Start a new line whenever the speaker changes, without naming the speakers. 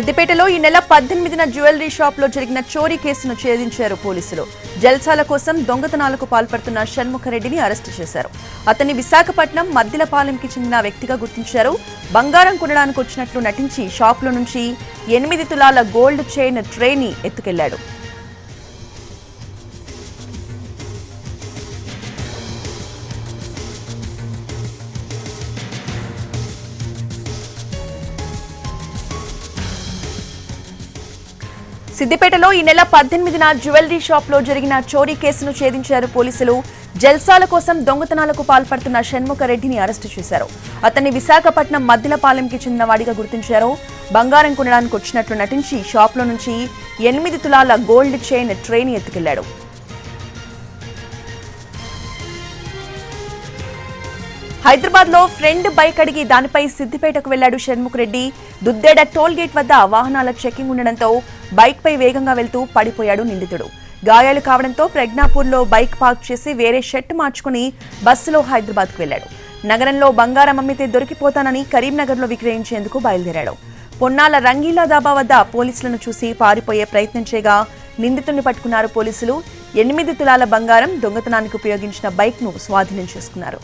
సిద్దిపేటలో ఈ నెల 18న జ్యువెలరీ షాప్ లో జరిగిన చోరీ కేసును ఛేదించారు పోలీసులు. జల్సాల కోసం దొంగతనాలకు పాల్పడుతున్న షణ్ముఖరెడ్డిని అరెస్టు చేశారు. అతన్ని విశాఖపట్నం మద్దిలపాలెంకి చెందిన వ్యక్తిగా గుర్తించారు. బంగారం కొనడానికి వచ్చినట్లు నటించి షాపులో నుంచి 8 తులాల గోల్డ్ చైన్ ట్రేని ఎత్తుకెళ్లాడు. సిద్దిపేటలో ఈ నెల 18న జ్యువెలరీ షాప్ లో జరిగిన చోరీ కేసును ఛేదించారు పోలీసులు. జల్సాల కోసం దొంగతనాలకు పాల్పడుతున్న షణ్ముఖరెడ్డిని అరెస్టు చేశారు. అతన్ని విశాఖపట్నం మద్దిలపాలెంకి చెందిన వాడిగా గుర్తించారు. బంగారం కొనడానికి వచ్చినట్లు నటించి షాప్ లో నుంచి 8 తులాల గోల్డ్ చైన్ ట్రేని ఎత్తుకెళ్లాడు. హైదరాబాద్ లో ఫ్రెండ్ బైక్ అడిగి దానిపై సిద్దిపేటకు వెళ్లాడు షణ్ముఖరెడ్డి. దుద్దేడ టోల్ గేట్ వద్ద వాహనాల చెకింగ్ ఉండడంతో బైక్ పై వేగంగా వెళ్తూ పడిపోయాడు నిందితుడు. గాయాలు కావడంతో ప్రజ్ఞాపూర్లో బైక్ పార్క్ చేసి వేరే షెడ్ మార్చుకుని బస్సులో హైదరాబాద్కు వెళ్లాడు. నగరంలో బంగారం అమ్మితే దొరికిపోతానని కరీంనగర్లో విక్రయించేందుకు బయలుదేరాడు. పొన్నాల రంగీలా దాబా వద్ద పోలీసులను చూసి పారిపోయే ప్రయత్నం చేయగా నిందితుడిని పట్టుకున్నారు పోలీసులు. 8 తులాల బంగారం, దొంగతనానికి ఉపయోగించిన బైక్ ను స్వాధీనం చేసుకున్నారు.